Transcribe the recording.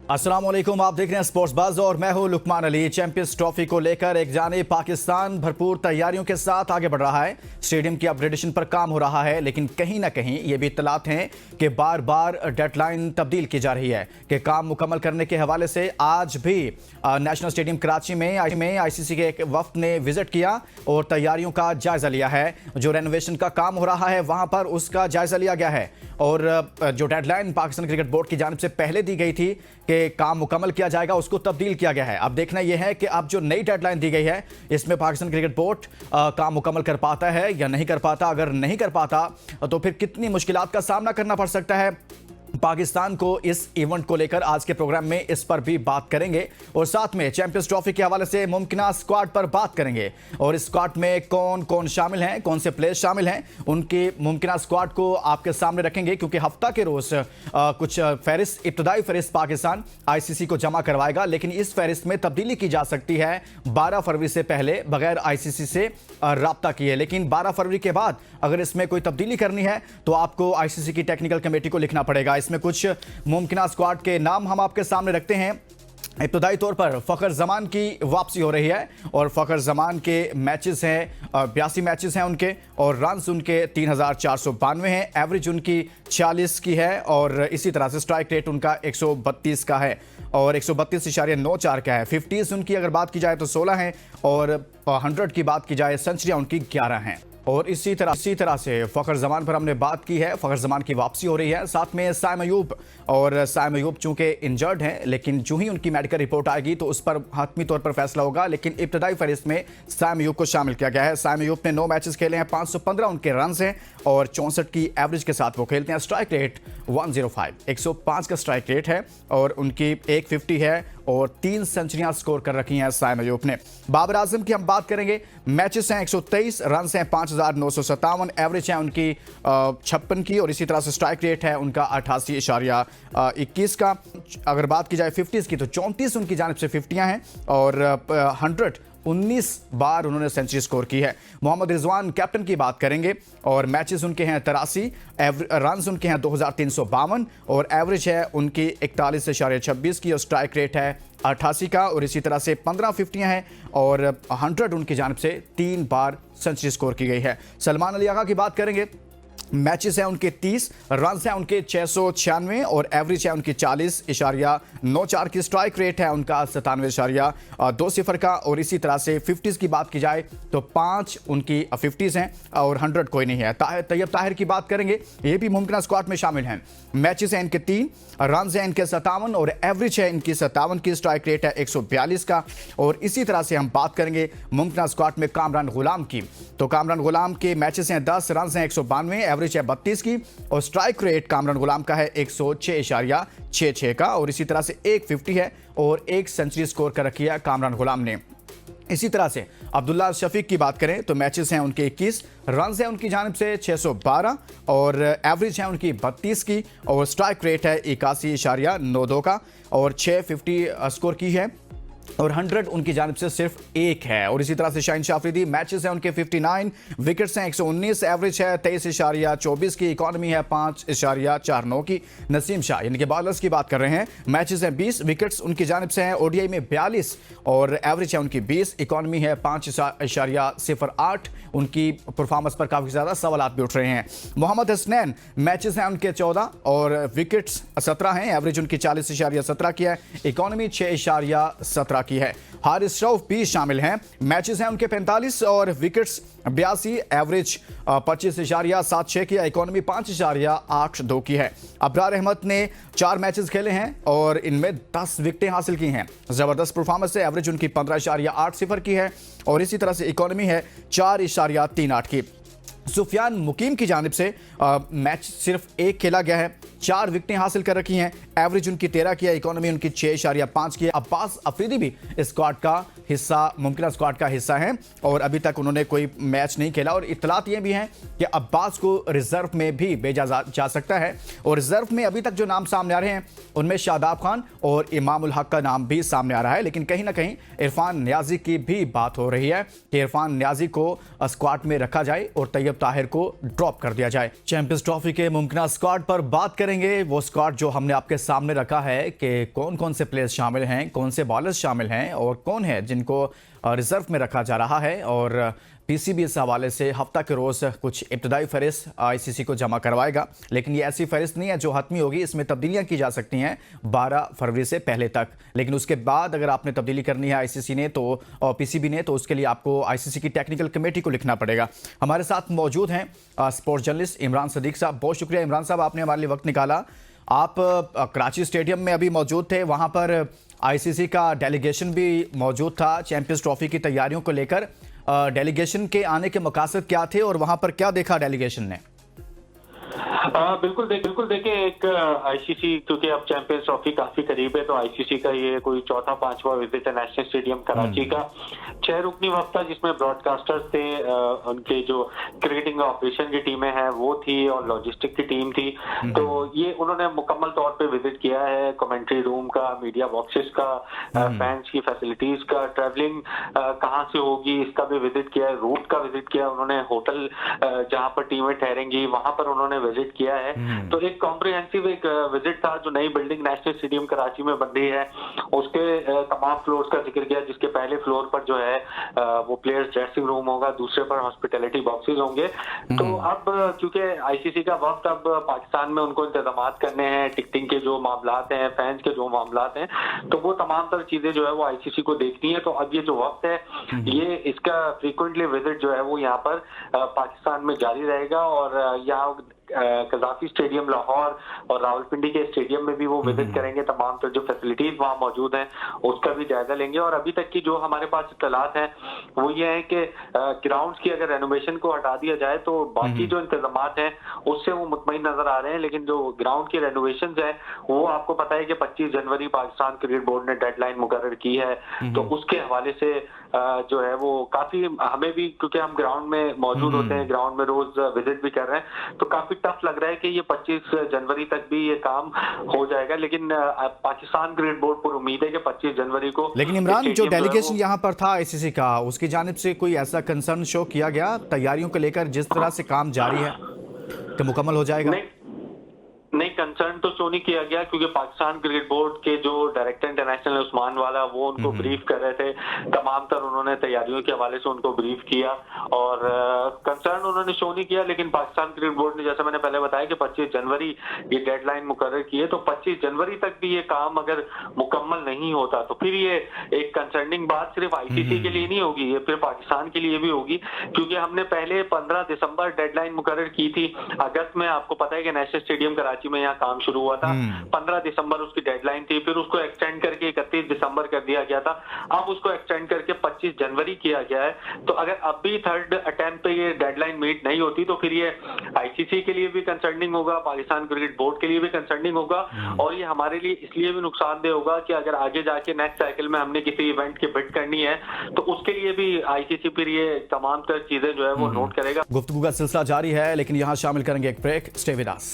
अस्सलाम वालेकुम, आप देख रहे हैं स्पोर्ट्स बज़ और मैं हूं लुकमान अली। चैंपियंस ट्रॉफी को लेकर एक जानिब पाकिस्तान भरपूर तैयारियों के साथ आगे बढ़ रहा है। स्टेडियम की अपग्रेडेशन पर काम हो रहा है, लेकिन कहीं ना कहीं ये भी इत्तलात हैं कि बार बार डेडलाइन तब्दील की जा रही है कि काम मुकम्मल करने के हवाले से आज भी नेशनल स्टेडियम कराची में ICC के एक वफ्द ने विजिट किया और तैयारियों का जायजा लिया है। जो रेनोवेशन का काम हो रहा है वहां पर उसका जायजा लिया गया है और जो डेडलाइन पाकिस्तान क्रिकेट बोर्ड की जानिब से पहले दी गई थी कि काम मुकम्मल किया जाएगा, उसको तब्दील किया गया है। अब देखना यह है कि अब जो नई डेडलाइन दी गई है इसमें पाकिस्तान क्रिकेट बोर्ड काम मुकम्मल कर पाता है या नहीं कर पाता। अगर नहीं कर पाता तो फिर कितनी मुश्किलात का सामना करना पड़ सकता है पाकिस्तान को। इस इवेंट को लेकर आज के प्रोग्राम में इस पर भी बात करेंगे और साथ में चैंपियंस ट्रॉफी के हवाले से मुमकिना स्क्वाड पर बात करेंगे और इस स्क्वाड में कौन कौन शामिल हैं, कौन से प्लेयर्स शामिल हैं, उनके मुमकिना स्क्वाड को आपके सामने रखेंगे। क्योंकि हफ्ता के रोज कुछ फहरिस्त, इब्तदाई फहरिस्त पाकिस्तान ICC को जमा करवाएगा, लेकिन इस फहरिस्त में तब्दीली की जा सकती है 12 फरवरी से पहले बगैर ICC से राब्ता किए। लेकिन 12 फरवरी के बाद अगर इसमें कोई तब्दीली करनी है तो आपको ICC की टेक्निकल कमेटी को लिखना पड़ेगा। इसमें कुछ मुमकिना स्क्वाड के नाम हम आपके सामने रखते हैं। इब्तदाई तौर पर फ़खर जमान की वापसी हो रही है और फ़खर जमान के मैचेस हैं 82 मैचेस हैं उनके और रन्स उनके 3492 हैं। एवरेज उनकी 40 की है और इसी तरह से स्ट्राइक रेट उनका 132 का है और 132.94 का है। 50s उनकी अगर बात की जाए तो 16 हैं और 100 की बात की जाए सेंचुरियां उनकी 11 हैं। और इसी तरह से फ़खर जमान पर हमने बात की है। फ़खर जमान की वापसी हो रही है, साथ में साइम अयूब। और साइम अयूब चूंकि इंजर्ड हैं, लेकिन जो ही उनकी मेडिकल रिपोर्ट आएगी तो उस पर हतमी तौर पर फैसला होगा। लेकिन इब्तदाई फहरिस्त में साइम अयूब को शामिल किया गया है। साइम अयूब ने 9 मैचेस खेले हैं, 515 उनके रन हैं और 64 की एवरेज के साथ वो खेलते हैं। स्ट्राइक रेट 105 का स्ट्राइक रेट है और उनकी 150 है और 3 सेंचुरियां स्कोर कर रखी हैं साइम अयूब ने। बाबर आजम की हम बात करेंगे। मैचेस हैं 123, रन हैं 5957, एवरेज है उनकी 56 की और इसी तरह से स्ट्राइक रेट है उनका 88.21 का। अगर बात की जाए 50s की तो 34 उनकी जानिब से 50 हैं और 19 बार उन्होंने सेंचुरी स्कोर की है। मोहम्मद रिजवान कैप्टन की बात करेंगे और मैचेस उनके हैं 83, रन्स उनके हैं 2352 और एवरेज है उनकी 41.26 की और स्ट्राइक रेट है 88 का और इसी तरह से 15 50 हैं और 100 उनकी जानिब से 3 बार सेंचुरी स्कोर की गई है। सलमान अली आगा की बात करेंगे। मैचेस हैं उनके 30, रन हैं उनके 696 और एवरेज है उनकी 40.94 की। स्ट्राइक रेट है उनका 97.20 का और इसी तरह से 50s की बात की जाए तो 5 उनकी 50s हैं और 100 कोई नहीं है। तैयब ताहिर की बात करेंगे, ये भी मुमकिन स्क्वाड में शामिल हैं। मैचेस हैं इनके 3, रन हैं इनके 57 और एवरेज है इनकी 57 की। स्ट्राइक रेट है 142 का और इसी तरह से हम बात करेंगे मुमकिन स्क्वाड में कामरान गुलाम की। तो कामरान गुलाम के मैचेस हैं 10, रन हैं 192, एवरेज है 32 की और स्ट्राइक रेट कामरान गुलाम का है 106.66 का और इसी तरह से 150 है और 1 सेंचुरी स्कोर कर रखी है कामरान गुलाम ने। इसी तरह से अब्दुल्ला शफीक की बात करें तो मैचेस हैं उनके 21, रन हैं उनकी जानिब से 612 और एवरेज है उनकी 32 की और स्ट्राइक रेट है 81.92 का और 650 स्कोर की है और 100 उनकी जानिब से सिर्फ 1 है। और इसी तरह से शाहीन शाह अफरीदी, मैचेस हैं उनके 59, विकेट्स हैं 119, एवरेज है 23.24 की, इकॉनमी है 5.49 की। नसीम शाह यानी कि बॉलर्स की बात कर रहे हैं, मैचेस हैं 20, विकेट्स उनकी जानिब से हैं ODI में 42 और एवरेज है उनकी 20, इकॉनमी है 5.08। उनकी परफॉर्मेंस पर काफ़ी ज़्यादा सवालात भी उठ रहे हैं। मोहम्मद हसनैन, मैचेस हैं उनके 14 और विकेट्स 17 हैं, एवरेज उनकी 40.17 की है, इकॉनमी 6.17 की है। हारिस रऊफ भी शामिल हैं, मैचेस हैं उनके 45 और विकेट्स 82, एवरेज 25.76 की, इकॉनमी 5.82 की है। अबरार अहमद ने 4 मैचेस खेले हैं और इनमें 10 विकेटें हासिल की हैं। जबरदस्त परफॉर्मेंस है, एवरेज उनकी 15.80 की है और इसी तरह से इकॉनमी है 4.38 की। सुफियान मुकीम की जानिब से मैच सिर्फ 1 खेला गया है, 4 विकेटें हासिल कर रखी हैं, एवरेज उनकी 13 की है, इकॉनमी उनकी 6.5 की है। अब्बास अफरीदी भी इस स्क्वाड का हिस्सा, मुमकिन स्क्वाड का हिस्सा हैं और अभी तक उन्होंने कोई मैच नहीं खेला। और इत्तलात ये भी हैं कि अब्बास को रिजर्व में भी भेजा जा सकता है। और रिजर्व में अभी तक जो नाम सामने आ रहे हैं उनमें शादाब खान और इमामुल हक का नाम भी सामने आ रहा है। लेकिन कहीं ना कहीं इरफान नियाजी की भी बात हो रही है कि इरफान नियाजी को स्क्वाड में रखा जाए और तैयब ताहिर को ड्रॉप कर दिया जाए। चैंपियंस ट्रॉफी के मुमकिन स्क्वाड पर बात करेंगे, वो स्क्वाड जो हमने आपके सामने रखा है कि कौन कौन से प्लेयर्स शामिल हैं, कौन से बॉलर्स शामिल हैं और कौन है जिनको रिजर्व में रखा जा रहा है। और पीसीबी इस हवाले से हफ्ता के रोज़ कुछ इब्तदाई फहरिस्त आईसीसी को जमा करवाएगा, लेकिन ये ऐसी फहरिस्त नहीं है जो हतमी होगी। इसमें तब्दीलियां की जा सकती हैं 12 फरवरी से पहले तक, लेकिन उसके बाद अगर आपने तब्दीली करनी है आईसीसी ने तो और पीसीबी ने, तो उसके लिए आपको आईसीसी की टेक्निकल कमेटी को लिखना पड़ेगा। हमारे साथ मौजूद हैं स्पोर्ट्स जर्नलिस्ट इमरान सदीक साहब। बहुत शुक्रिया इमरान साहब, आपने हमारे लिए वक्त निकाला। आप कराची स्टेडियम में अभी मौजूद थे, वहाँ पर आईसीसी का डेलीगेशन भी मौजूद था चैंपियंस ट्रॉफी की तैयारियों को लेकर। डेलीगेशन के आने के मकासद क्या थे और वहां पर क्या देखा डेलीगेशन ने? बिल्कुल देखिए, एक आईसीसी, क्योंकि अब चैंपियंस ट्रॉफी काफी करीब है, तो आईसीसी का ये कोई चौथा पांचवा विजिट है नेशनल स्टेडियम कराची का। 6 रुकनी वक्त था जिसमें ब्रॉडकास्टर्स थे, उनके जो क्रिकेटिंग ऑपरेशन की टीमें हैं वो थी और लॉजिस्टिक की टीम थी। तो ये उन्होंने मुकम्मल तौर पे विजिट किया है, कमेंट्री रूम का, मीडिया बॉक्सेस का, फैंस की फैसिलिटीज का, ट्रैवलिंग कहाँ से होगी इसका भी विजिट किया है, रूट का विजिट किया उन्होंने, होटल जहाँ पर टीमें ठहरेंगी वहां पर उन्होंने विजिट किया है। तो एक कॉम्प्रिहेंसिव एक विजिट था। जो नई बिल्डिंग नेशनल स्टेडियम कराची में बन रही है उसके तमाम फ्लोर्स का जिक्र किया, जिसके पहले फ्लोर पर जो है वो प्लेयर्स ड्रेसिंग रूम होगा, दूसरे पर हॉस्पिटैलिटी बॉक्सेस होंगे। तो अब क्योंकि आईसीसी का वक्त अब पाकिस्तान में उनको इंतजामात करने हैं, टिकटिंग के जो मामलात हैं, फैंस के जो मामलात हैं, तो वो तमाम तरह चीजें जो है वो आईसीसी को देखनी है। तो अब ये जो वक्त है ये इसका फ्रीक्वेंटली विजिट जो है वो यहाँ पर पाकिस्तान में जारी रहेगा। और यहाँ कजाफी स्टेडियम लाहौर और रावलपिंडी के स्टेडियम में भी वो विजिट करेंगे, तमाम तरह जो फैसिलिटीज वहां मौजूद हैं उसका भी जायजा लेंगे। और अभी तक की जो हमारे पास इत्तलात हैं वो ये है कि ग्राउंड्स की अगर रेनोवेशन को हटा दिया जाए तो बाकी जो इंतजामात हैं उससे वो मुतमईन नजर आ रहे हैं। लेकिन जो ग्राउंड की रेनोवेशन है वो आपको पता है कि 25 जनवरी पाकिस्तान क्रिकेट बोर्ड ने डेडलाइन मुकर्रर की है। तो उसके हवाले से जो है वो काफी हमें भी, क्योंकि हम ग्राउंड में मौजूद होते हैं, ग्राउंड में रोज विजिट भी कर रहे हैं, तो काफी टफ लग रहा है कि ये 25 जनवरी तक भी ये काम हो जाएगा। लेकिन पाकिस्तान क्रिकेट बोर्ड पर उम्मीद है कि 25 जनवरी को। लेकिन इमरान, जो डेलीगेशन यहाँ पर था आईसीसी का, उसकी जानिब से कोई ऐसा कंसर्न शो किया गया तैयारियों को लेकर, जिस तरह से काम जारी है कि मुकम्मल हो जाएगा? नहीं, कंसर्न तो शो नहीं किया गया, क्योंकि पाकिस्तान क्रिकेट बोर्ड के जो डायरेक्टर इंटरनेशनल उस्मान वाला वो उनको ब्रीफ कर रहे थे, तमाम तर उन्होंने तैयारियों के हवाले से उनको ब्रीफ किया और कंसर्न उन्होंने शो नहीं किया। लेकिन पाकिस्तान क्रिकेट बोर्ड ने, जैसे मैंने पहले बताया कि 25 जनवरी ये डेडलाइन मुकर्रर की है, तो 25 जनवरी तक भी ये काम अगर मुकम्मल नहीं होता तो फिर ये एक कंसर्निंग बात सिर्फ आईसीसी के लिए नहीं होगी, ये फिर पाकिस्तान के लिए भी होगी। क्योंकि हमने पहले 15 दिसंबर डेडलाइन मुकर्रर की थी, अगस्त में आपको पता है कि नेशनल स्टेडियम कराची में यहाँ काम शुरू हुआ था, 15 दिसंबर उसकी डेडलाइन थी, फिर उसको एक्सटेंड करके 31 दिसंबर कर दिया गया था, अब उसको एक्सटेंड करके 25 जनवरी किया गया है। तो अगर अब भी थर्ड अटेम्प्ट पे ये डेडलाइन मीट नहीं होती तो फिर ये आईसीसी के लिए भी कंसर्निंग होगा, पाकिस्तान क्रिकेट बोर्ड के लिए भी कंसर्निंग होगा और ये हमारे लिए इसलिए भी नुकसानदेह होगा कि अगर आगे जाके नेक्स्ट साइकिल में हमने किसी इवेंट की बिड करनी है तो उसके लिए भी आईसीसी फिर ये तमाम तरह चीजें जो है वो नोट करेगा। गुफ्तगू का सिलसिला जारी है, लेकिन यहाँ शामिल करेंगे एक ब्रेक। Stay with us.